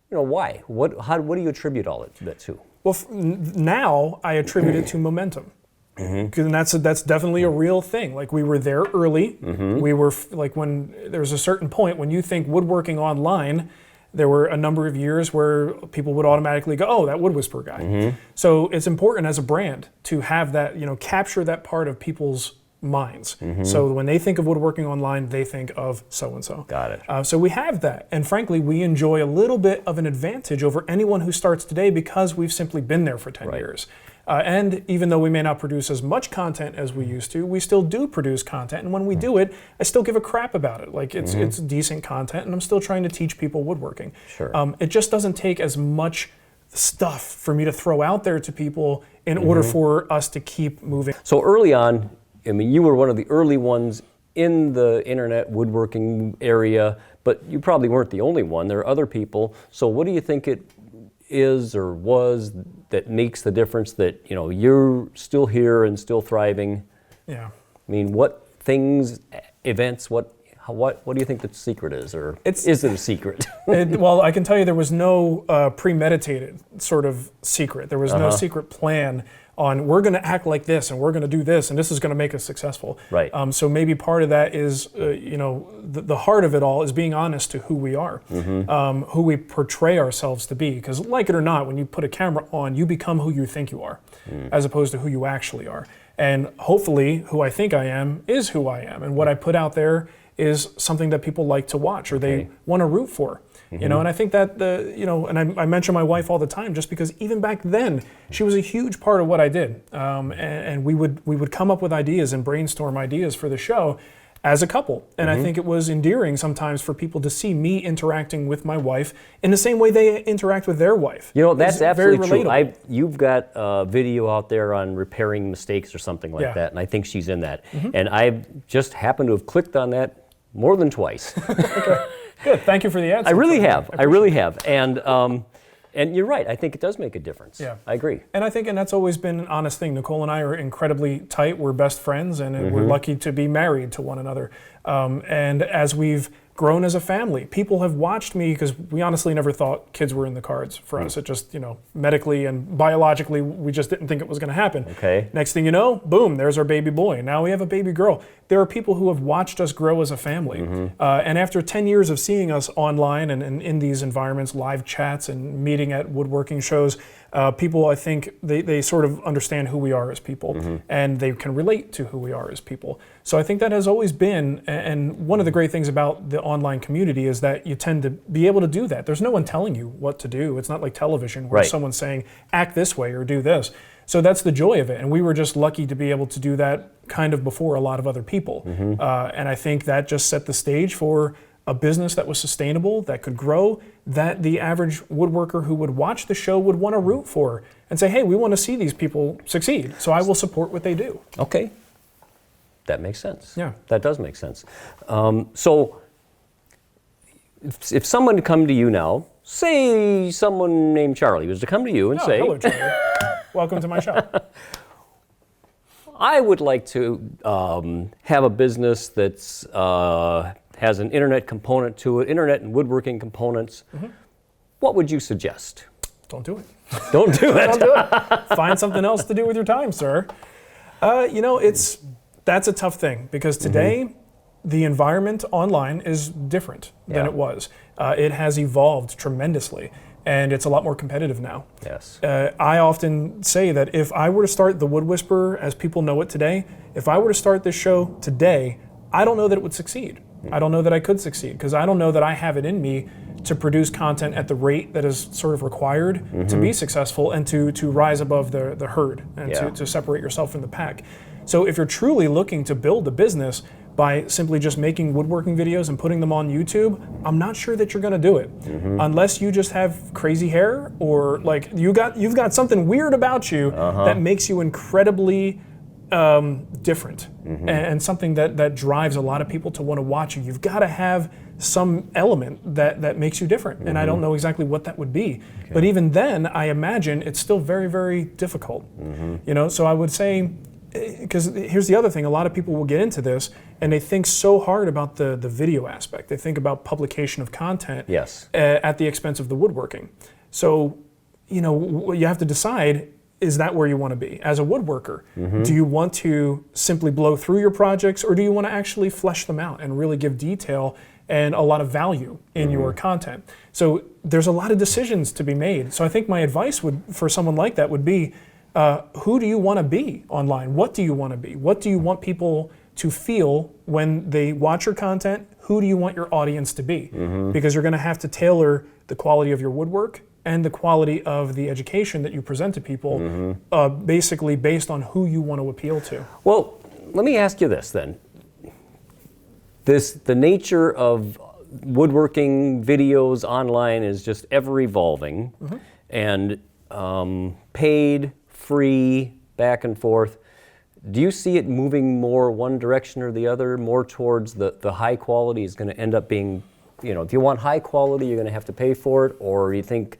Speaker 1: why? What do you attribute all that to?
Speaker 2: Well, now I attribute it to momentum. And that's definitely a real thing. Like, we were there early. We were when there's a certain point when you think woodworking online, there were a number of years where people would automatically go, oh, that Wood Whisperer guy. So it's important as a brand to have that, capture that part of people's minds. So when they think of woodworking online, they think of so-and-so.
Speaker 1: Got it.
Speaker 2: So we have that. And frankly, we enjoy a little bit of an advantage over anyone who starts today because we've simply been there for 10 years. And even though we may not produce as much content as we used to, we still do produce content. And when we do it, I still give a crap about it. Like, it's decent content, and I'm still trying to teach people woodworking.
Speaker 1: Sure.
Speaker 2: It just doesn't take as much stuff for me to throw out there to people in order for us to keep moving.
Speaker 1: So early on, you were one of the early ones in the internet woodworking area, but you probably weren't the only one. There are other people. So what do you think is or was that makes the difference that, you know, you're still here and still thriving?
Speaker 2: Yeah.
Speaker 1: I mean, what things, events, what do you think the secret is, or is it a secret?
Speaker 2: Well, I can tell you there was no premeditated sort of secret. There was no secret plan on we're going to act like this and we're going to do this and this is going to make us successful.
Speaker 1: Right.
Speaker 2: So maybe part of that is, the heart of it all is being honest to who we are, who we portray ourselves to be. Because like it or not, when you put a camera on, you become who you think you are, as opposed to who you actually are. And hopefully, who I think I am is who I am. And what I put out there is something that people like to watch or they want to root for. You know, and I think that and I mention my wife all the time, just because even back then she was a huge part of what I did, and we would come up with ideas and brainstorm ideas for the show as a couple. And I think it was endearing sometimes for people to see me interacting with my wife in the same way they interact with their wife.
Speaker 1: You know, that's absolutely
Speaker 2: very
Speaker 1: true. You've got a video out there on repairing mistakes or something like that, and I think she's in that. And I just happened to have clicked on that more than twice.
Speaker 2: Okay. Good. Thank you for the answer.
Speaker 1: I really have. And you're right. I think it does make a difference.
Speaker 2: Yeah.
Speaker 1: I agree.
Speaker 2: And I think, and that's always been an honest thing. Nicole and I are incredibly tight. We're best friends, and we're lucky to be married to one another. And as we've grown as a family, people have watched me, because we honestly never thought kids were in the cards for us. It just, medically and biologically, we just didn't think it was going to happen.
Speaker 1: Okay.
Speaker 2: Next thing you know, boom, there's our baby boy. Now we have a baby girl. There are people who have watched us grow as a family. And after 10 years of seeing us online and in these environments, live chats and meeting at woodworking shows, people, I think, they sort of understand who we are as people, and they can relate to who we are as people. So I think that has always been, and one of the great things about the online community is that you tend to be able to do that. There's no one telling you what to do. It's not like television where someone's saying, act this way or do this. So that's the joy of it. And we were just lucky to be able to do that kind of before a lot of other people. And I think that just set the stage for a business that was sustainable, that could grow, that the average woodworker who would watch the show would want to root for and say, hey, we want to see these people succeed, so I will support what they do.
Speaker 1: Okay. That makes sense.
Speaker 2: Yeah.
Speaker 1: That does make sense. So if someone come to you now, say someone named Charlie was to come to you and say,
Speaker 2: hello, Charlie. Welcome to my shop.
Speaker 1: I would like to have a business that's has an internet component to it, internet and woodworking components. What would you suggest?
Speaker 2: Don't do it.
Speaker 1: Don't do it.
Speaker 2: Don't do it. Find something else to do with your time, sir. That's a tough thing, because today the environment online is different than it was. It has evolved tremendously, and it's a lot more competitive now.
Speaker 1: Yes.
Speaker 2: I often say that if I were to start the Wood Whisperer as people know it today, if I were to start this show today, I don't know that it would succeed. I don't know that I could succeed, because I don't know that I have it in me to produce content at the rate that is sort of required to be successful and to rise above the herd and to separate yourself from the pack. So if you're truly looking to build a business by simply just making woodworking videos and putting them on YouTube, I'm not sure that you're going to do it, unless you just have crazy hair, or like you've got something weird about you that makes you incredibly different, and something that drives a lot of people to want to watch you. You've got to have some element that makes you different, and I don't know exactly what that would be. Okay. But even then, I imagine it's still very, very difficult. So I would say, because here's the other thing, a lot of people will get into this and they think so hard about the video aspect. They think about publication of content at the expense of the woodworking. So, you have to decide, is that where you want to be as a woodworker? Do you want to simply blow through your projects, or do you want to actually flesh them out and really give detail and a lot of value in your content? So there's a lot of decisions to be made. So I think my advice for someone like that would be, who do you want to be online? What do you want to be? What do you want people to feel when they watch your content? Who do you want your audience to be? Because you're going to have to tailor the quality of your woodwork and the quality of the education that you present to people, basically based on who you want to appeal to.
Speaker 1: Well, let me ask you this then. The nature of woodworking videos online is just ever evolving, and paid, free, back and forth. Do you see it moving more one direction or the other, more towards the high quality is going to end up being, if you want high quality, you're going to have to pay for it, or you think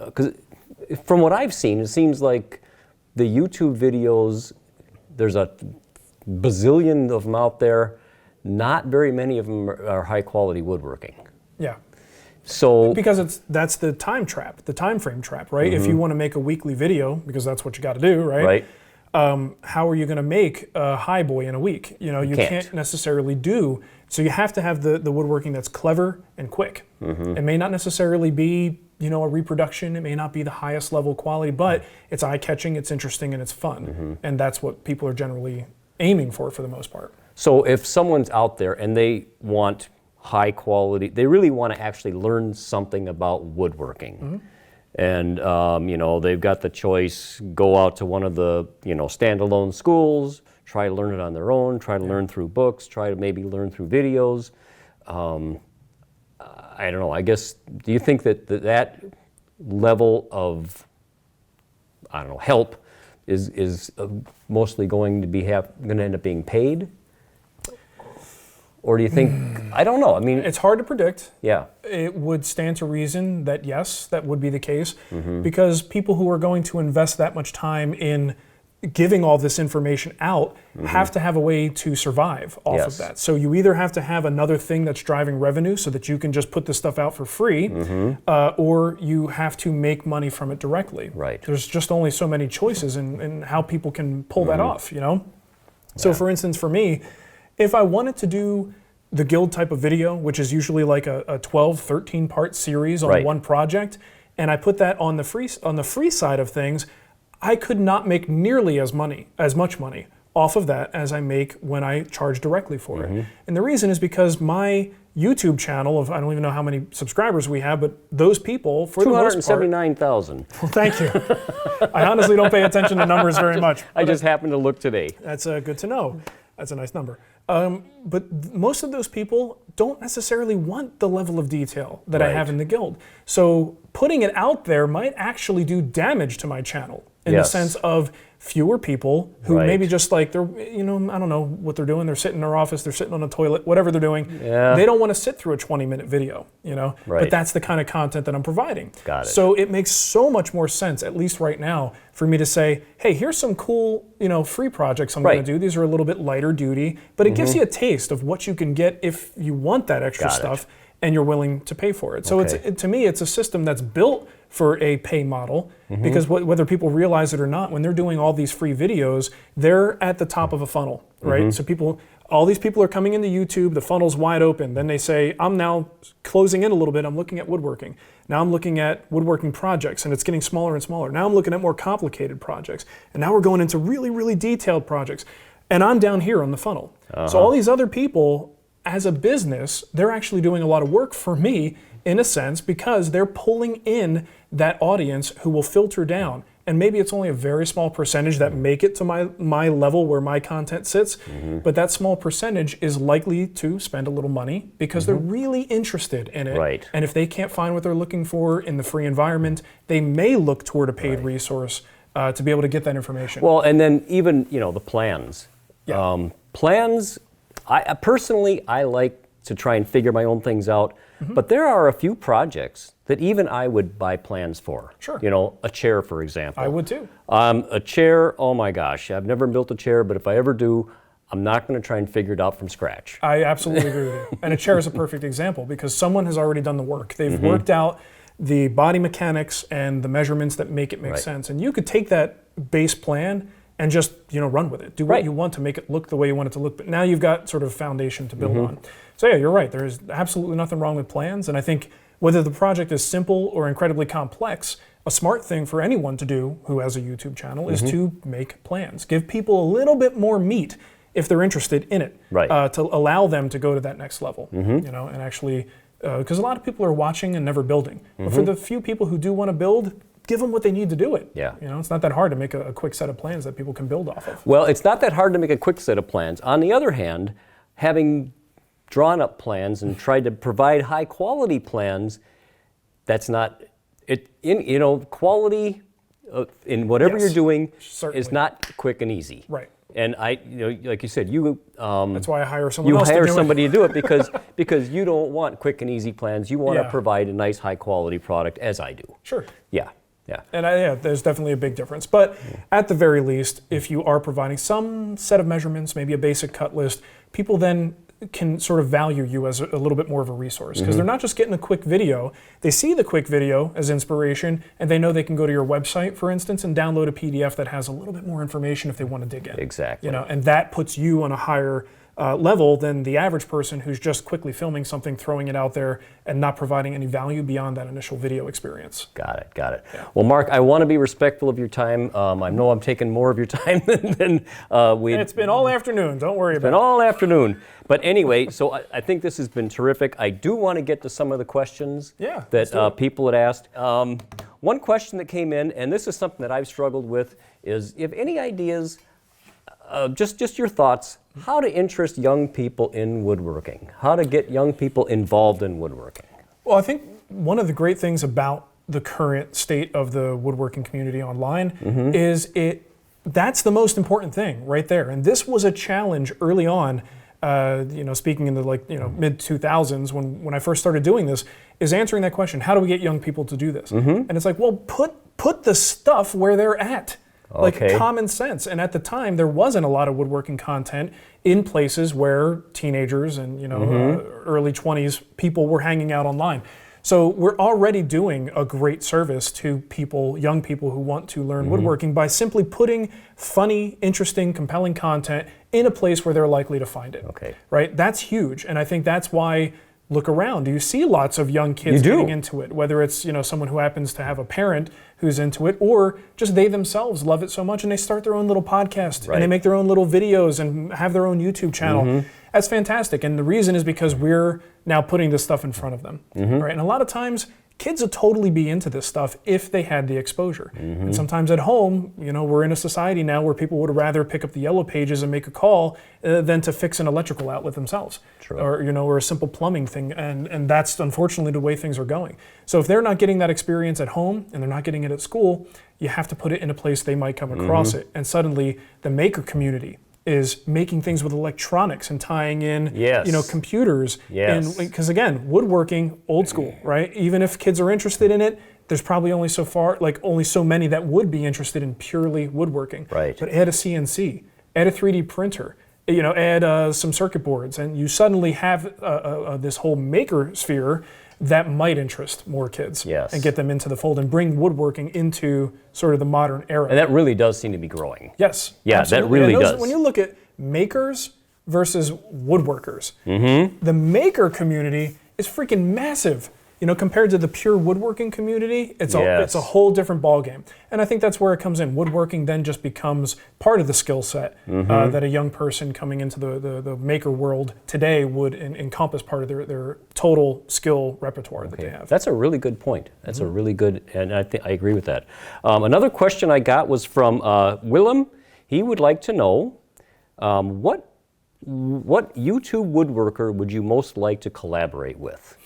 Speaker 1: because from what I've seen, it seems like the YouTube videos, there's a bazillion of them out there. Not very many of them are high quality woodworking.
Speaker 2: Yeah.
Speaker 1: So
Speaker 2: because that's the time trap, the time frame trap, right? If you want to make a weekly video, because that's what you got to do, right?
Speaker 1: Right.
Speaker 2: How are you going to make a high boy in a week? You know, you can't necessarily do. So you have to have the woodworking that's clever and quick. It may not necessarily be, you know, a reproduction. It may not be the highest level quality, but it's eye-catching, it's interesting, and it's fun. And that's what people are generally aiming for the most part.
Speaker 1: So if someone's out there and they want high quality, they really want to actually learn something about woodworking. And, you know, they've got the choice, go out to one of the, you know, standalone schools, try to learn it on their own, try to learn through books, try to maybe learn through videos. I don't know, I guess, do you think that that level of, I don't know, help is mostly going to going to end up being paid? Or do you think, I don't know, I mean.
Speaker 2: It's hard to predict.
Speaker 1: Yeah.
Speaker 2: It would stand to reason that yes, that would be the case, because people who are going to invest that much time in giving all this information out have to have a way to survive off of that. So you either have to have another thing that's driving revenue so that you can just put this stuff out for free, or you have to make money from it directly.
Speaker 1: Right.
Speaker 2: There's just only so many choices in how people can pull that off, you know? So for instance, for me, if I wanted to do the guild type of video, which is usually like a 12, 13 part series on one project, and I put that on the free side of things, I could not make nearly as much money off of that as I make when I charge directly for it. And the reason is because my YouTube channel of, I don't even know how many subscribers we have, but those people, for the most part.
Speaker 1: 279,000.
Speaker 2: Well, thank you. I honestly don't pay attention to numbers very much.
Speaker 1: I just happened to look today.
Speaker 2: That's good to know. That's a nice number. But most of those people don't necessarily want the level of detail that I have in the guild. So putting it out there might actually do damage to my channel in the sense of fewer people who maybe just like, they're, you know, I don't know what they're doing. They're sitting in their office, they're sitting on a toilet, whatever they're doing. They don't want to sit through a 20-minute video, you know? But that's the kind of content that I'm providing.
Speaker 1: Got it.
Speaker 2: So it makes so much more sense, at least right now, for me to say, hey, here's some cool, you know, free projects I'm going to do. These are a little bit lighter duty, but it gives you a taste of what you can get if you want that extra stuff and you're willing to pay for it. So to me, it's a system that's built for a pay model, because whether people realize it or not, when they're doing all these free videos, they're at the top of a funnel, right? So all these people are coming into YouTube, the funnel's wide open. Then they say, I'm now closing in a little bit, I'm looking at woodworking. Now I'm looking at woodworking projects, and it's getting smaller and smaller. Now I'm looking at more complicated projects. And now we're going into really, really detailed projects. And I'm down here on the funnel. So all these other people, as a business, they're actually doing a lot of work for me, in a sense, because they're pulling in that audience who will filter down. And maybe it's only a very small percentage that make it to my level where my content sits, but that small percentage is likely to spend a little money because they're really interested in it. And if they can't find what they're looking for in the free environment, they may look toward a paid resource to be able to get that information.
Speaker 1: Well, and then even, you know, the plans. Plans, I personally like to try and figure my own things out. But there are a few projects that even I would buy plans for.
Speaker 2: Sure.
Speaker 1: You know, a chair, for example.
Speaker 2: I would too.
Speaker 1: A chair, oh my gosh, I've never built a chair, but if I ever do, I'm not going to try and figure it out from scratch.
Speaker 2: I absolutely agree with you. And a chair is a perfect example because someone has already done the work. They've worked out the body mechanics and the measurements that make it make sense. And you could take that base plan and just, you know, run with it. Do what you want to make it look the way you want it to look. But now you've got sort of foundation to build on. So yeah, you're right. There is absolutely nothing wrong with plans. And I think whether the project is simple or incredibly complex, a smart thing for anyone to do who has a YouTube channel is to make plans. Give people a little bit more meat if they're interested in it, to allow them to go to that next level. You know, and actually, because a lot of people are watching and never building. But for the few people who do want to build, give them what they need to do it. You know, it's not that hard to make a quick set of plans that people can build off of.
Speaker 1: Well, it's not that hard to make a quick set of plans. On the other hand, having drawn up plans and tried to provide high quality plans, that's not it. You know, quality in whatever you're doing is not quick and easy. And like you said, you
Speaker 2: That's why I hire someone
Speaker 1: you
Speaker 2: else
Speaker 1: hire
Speaker 2: to do
Speaker 1: somebody to do it because you don't want quick and easy plans. You want to provide a nice, high quality product, as I do.
Speaker 2: Sure.
Speaker 1: Yeah. Yeah.
Speaker 2: And there's definitely a big difference. But at the very least, if you are providing some set of measurements, maybe a basic cut list, people then can sort of value you as a little bit more of a resource, because they're not just getting a quick video. They see the quick video as inspiration, and they know they can go to your website, for instance, and download a PDF that has a little bit more information if they want to dig in.
Speaker 1: Exactly.
Speaker 2: And that puts you on a higher level than the average person who's just quickly filming something, throwing it out there, and not providing any value beyond that initial video experience.
Speaker 1: Got it. Yeah. Well, Mark, I want to be respectful of your time. I know I'm taking more of your time than we.
Speaker 2: It's been all afternoon. Don't worry about it.
Speaker 1: It's been all afternoon. But anyway, so I think this has been terrific. I do want to get to some of the questions that people had asked. One question that came in, and this is something that I've struggled with, is if any ideas, just your thoughts, how to interest young people in woodworking, how to get young people involved in woodworking.
Speaker 2: Well, I think one of the great things about the current state of the woodworking community online is that's the most important thing right there. And this was a challenge early on, speaking in the mid 2000s when I first started doing this, is answering that question: how do we get young people to do this? And it's like, well, put the stuff where they're at. Like common sense. And at the time, there wasn't a lot of woodworking content in places where teenagers and early 20s people were hanging out online. So we're already doing a great service to people, young people who want to learn woodworking, by simply putting funny, interesting, compelling content in a place where they're likely to find it. Right? That's huge. And I think that's why, look around, you see lots of young kids getting into it, whether it's someone who happens to have a parent who's into it, or just they themselves love it so much and they start their own little podcast and they make their own little videos and have their own YouTube channel. That's fantastic. And the reason is because we're now putting this stuff in front of them. Right? And a lot of times kids would totally be into this stuff if they had the exposure. And sometimes at home, we're in a society now where people would rather pick up the yellow pages and make a call than to fix an electrical outlet themselves. Or a simple plumbing thing. And that's unfortunately the way things are going. So if they're not getting that experience at home and they're not getting it at school, you have to put it in a place they might come across it. And suddenly the maker community is making things with electronics and tying in, computers. Because again, woodworking, old school, right? Even if kids are interested in it, there's probably only so many that would be interested in purely woodworking. But add a CNC, add a 3D printer, add some circuit boards, and you suddenly have this whole maker sphere that might interest more kids and get them into the fold and bring woodworking into sort of the modern era.
Speaker 1: And that really does seem to be growing.
Speaker 2: Yes.
Speaker 1: Yeah, absolutely. That really does.
Speaker 2: When you look at makers versus woodworkers, the maker community is freaking massive. Compared to the pure woodworking community, it's a whole different ballgame. And I think that's where it comes in. Woodworking then just becomes part of the skill set that a young person coming into the maker world today would encompass part of their total skill repertoire that they have.
Speaker 1: That's a really good point. That's a really good, and I agree with that. Another question I got was from Willem. He would like to know what YouTube woodworker would you most like to collaborate with?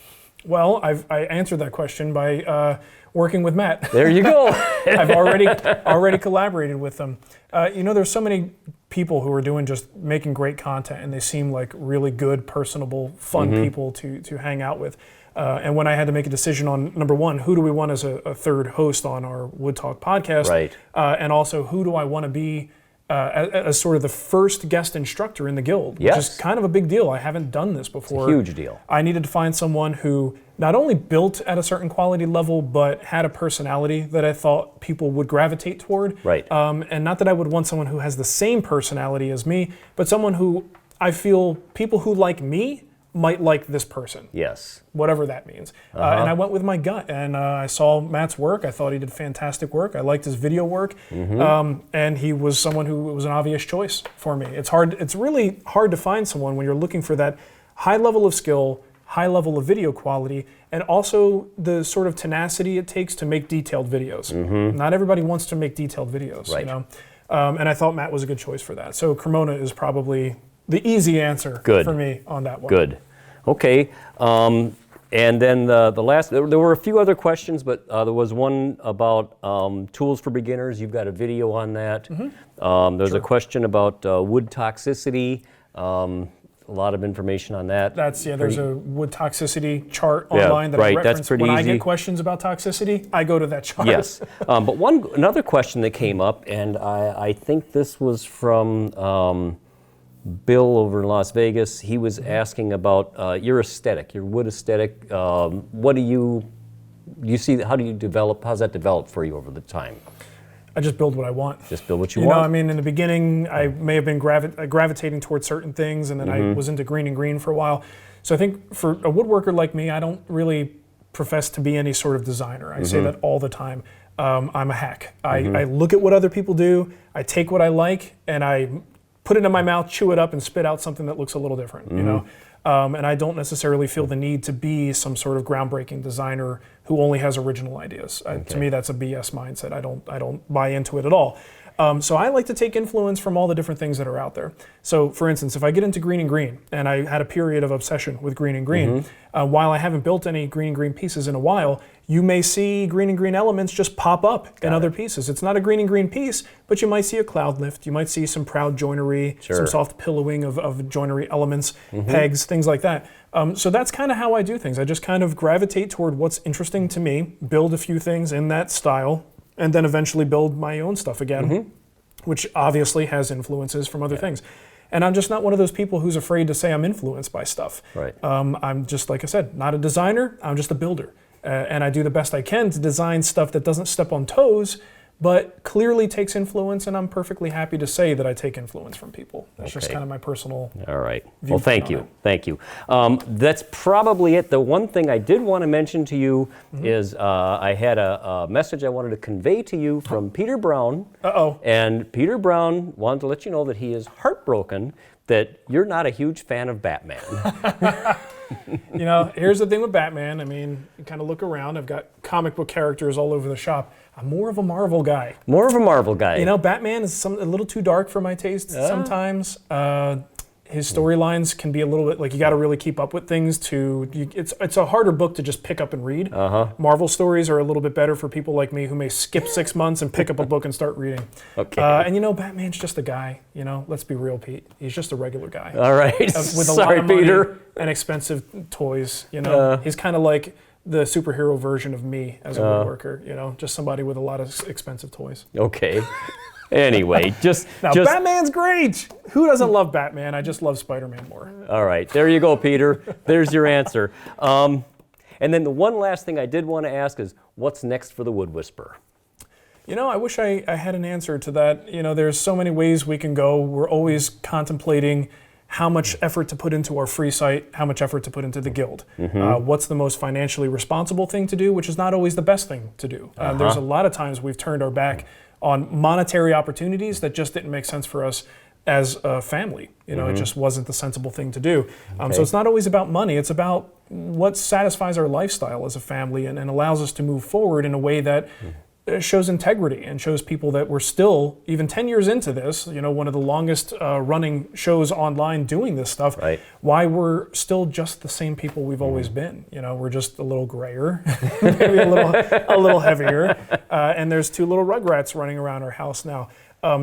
Speaker 2: Well, I answered that question by working with Matt.
Speaker 1: There you go.
Speaker 2: I've already collaborated with them. There's so many people who are doing just making great content, and they seem like really good, personable, fun people to hang out with. And when I had to make a decision on, number one, who do we want as a third host on our Wood Talk podcast, and also who do I want to be as sort of the first guest instructor in the guild, which is kind of a big deal. I haven't done this before.
Speaker 1: It's a huge deal.
Speaker 2: I needed to find someone who not only built at a certain quality level, but had a personality that I thought people would gravitate toward. And not that I would want someone who has the same personality as me, but someone who I feel people who like me might like this person. Whatever that means. And I went with my gut, and I saw Matt's work. I thought he did fantastic work. I liked his video work, and he was someone who was an obvious choice for me. It's really hard to find someone when you're looking for that high level of skill, high level of video quality, and also the sort of tenacity it takes to make detailed videos. Not everybody wants to make detailed videos, and I thought Matt was a good choice for that. So Cremona is probably the easy answer for me on that one.
Speaker 1: Good. Okay. And then the last, there were a few other questions, but there was one about tools for beginners. You've got a video on that. There's a question about wood toxicity. A lot of information on that.
Speaker 2: There's a wood toxicity chart online that I reference.
Speaker 1: That's pretty
Speaker 2: when
Speaker 1: easy.
Speaker 2: I get questions about toxicity, I go to that chart.
Speaker 1: Yes, but another question that came up, and I think this was from Bill over in Las Vegas. He was asking about your aesthetic, your wood aesthetic. What do you see? How do you develop? How's that developed for you over the time?
Speaker 2: I just build what I want.
Speaker 1: Just build what you want.
Speaker 2: You know, I mean, in the beginning, I may have been gravitating towards certain things, and then I was into green and green for a while. So I think for a woodworker like me, I don't really profess to be any sort of designer. I say that all the time. I'm a hack. I look at what other people do, I take what I like, and I put it in my mouth, chew it up, and spit out something that looks a little different, you know? And I don't necessarily feel the need to be some sort of groundbreaking designer who only has original ideas. To me, that's a BS mindset. I don't buy into it at all. So I like to take influence from all the different things that are out there. So for instance, if I get into green and green, and I had a period of obsession with green and green, while I haven't built any green and green pieces in a while, you may see green and green elements just pop up in other pieces. It's not a green and green piece, but you might see a cloud lift, you might see some proud joinery, some soft pillowing of joinery elements, pegs, things like that. So that's kind of how I do things. I just kind of gravitate toward what's interesting to me, build a few things in that style, and then eventually build my own stuff again, which obviously has influences from other things. And I'm just not one of those people who's afraid to say I'm influenced by stuff.
Speaker 1: Right.
Speaker 2: I'm just, like I said, not a designer, I'm just a builder. And I do the best I can to design stuff that doesn't step on toes, but clearly takes influence, and I'm perfectly happy to say that I take influence from people. That's just kind of my personal
Speaker 1: All right. Well, thank you. Thank you. That's probably it. The one thing I did want to mention to you is I had a message I wanted to convey to you from Peter Brown. And Peter Brown wanted to let you know that he is heartbroken that you're not a huge fan of Batman.
Speaker 2: You know, here's the thing with Batman. I mean, you kind of look around. I've got comic book characters all over the shop. I'm more of a Marvel guy.
Speaker 1: More of a Marvel guy.
Speaker 2: You know, Batman is a little too dark for my taste sometimes. His storylines can be a little bit, like, you got to really keep up with things it's a harder book to just pick up and read. Marvel stories are a little bit better for people like me who may skip 6 months and pick up a book and start reading. And you know, Batman's just a guy, you know, let's be real, Pete. He's just a regular guy.
Speaker 1: All right.
Speaker 2: With a lot of money and expensive toys, you know. He's kind of like the superhero version of me as a woodworker, you know, just somebody with a lot of expensive toys.
Speaker 1: Okay. Anyway,
Speaker 2: now Batman's great. Who doesn't love Batman? I just love Spider-Man more.
Speaker 1: All right, there you go, Peter. There's your answer. And then the one last thing I did want to ask is, what's next for the Wood Whisperer?
Speaker 2: You know, I wish I had an answer to that. You know, there's so many ways we can go. We're always contemplating how much effort to put into our free site, how much effort to put into the guild. What's the most financially responsible thing to do, which is not always the best thing to do. There's a lot of times we've turned our back on monetary opportunities that just didn't make sense for us as a family. You know, it just wasn't the sensible thing to do. So it's not always about money, it's about what satisfies our lifestyle as a family and allows us to move forward in a way that shows integrity and shows people that we're still, even 10 years into this, you know, one of the longest running shows online doing this stuff, why we're still just the same people we've always been. You know, we're just a little grayer, maybe a little heavier, and there's 2 little rugrats running around our house now.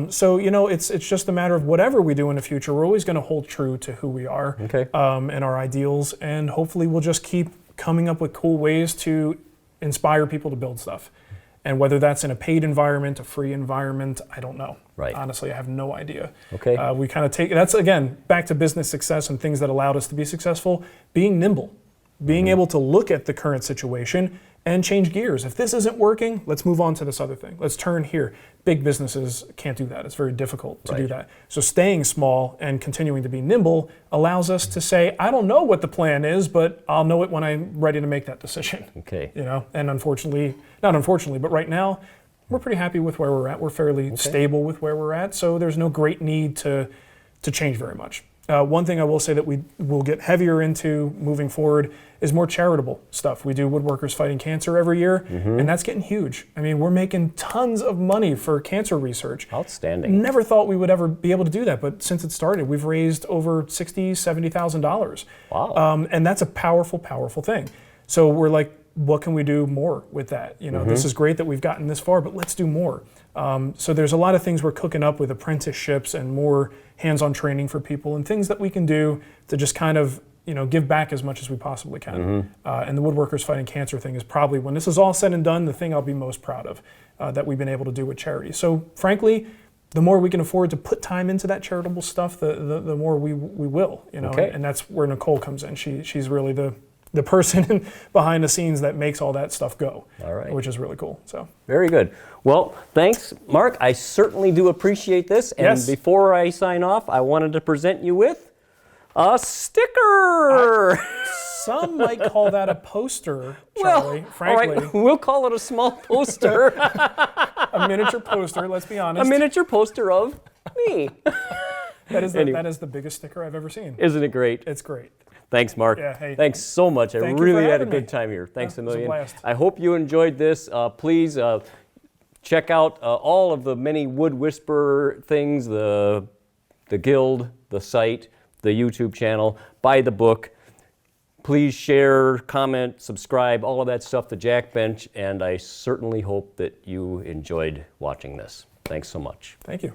Speaker 2: So, you know, it's just a matter of whatever we do in the future, we're always going to hold true to who we are and our ideals, and hopefully we'll just keep coming up with cool ways to inspire people to build stuff. And whether that's in a paid environment, a free environment, I don't know. Honestly, I have no idea. We kind of take, that's again, back to business success and things that allowed us to be successful, being nimble, being able to look at the current situation and change gears. If this isn't working, let's move on to this other thing. Let's turn here. Big businesses can't do that. It's very difficult to do that. So staying small and continuing to be nimble allows us to say, I don't know what the plan is, but I'll know it when I'm ready to make that decision. You know, and not unfortunately, but right now, we're pretty happy with where we're at. We're fairly stable with where we're at, so there's no great need to change very much. One thing I will say that we will get heavier into moving forward is more charitable stuff. We do Woodworkers Fighting Cancer every year, and that's getting huge. I mean, we're making tons of money for cancer research.
Speaker 1: Outstanding.
Speaker 2: Never thought we would ever be able to do that, but since it started, we've raised over $60,000, $70,000.
Speaker 1: Wow.
Speaker 2: And that's a powerful, powerful thing. So we're like, what can we do more with that? You know, this is great that we've gotten this far, but let's do more. So there's a lot of things we're cooking up with apprenticeships and more hands-on training for people and things that we can do to just kind of, you know, give back as much as we possibly can. And the Woodworkers Fighting Cancer thing is probably, when this is all said and done, the thing I'll be most proud of that we've been able to do with charity. So frankly, the more we can afford to put time into that charitable stuff, the more we will, you know, and that's where Nicole comes in. She's really the person behind the scenes that makes all that stuff go, which is really cool. So
Speaker 1: very good. Well, thanks, Mark. I certainly do appreciate this. And before I sign off, I wanted to present you with a sticker.
Speaker 2: Some might call that a poster, Charlie, frankly.
Speaker 1: All right, we'll call it a small poster.
Speaker 2: A miniature poster, let's be honest.
Speaker 1: A miniature poster of me.
Speaker 2: That is the biggest sticker I've ever seen.
Speaker 1: Isn't it great?
Speaker 2: It's great.
Speaker 1: Thanks, Mark.
Speaker 2: Yeah, hey,
Speaker 1: thanks so much. I really had a good time here. Thanks a million.
Speaker 2: It was a blast.
Speaker 1: I hope you enjoyed this. Please check out all of the many Wood Whisperer things, the guild, the site, the YouTube channel. Buy the book. Please share, comment, subscribe, all of that stuff to Jack Bench, and I certainly hope that you enjoyed watching this. Thanks so much.
Speaker 2: Thank you.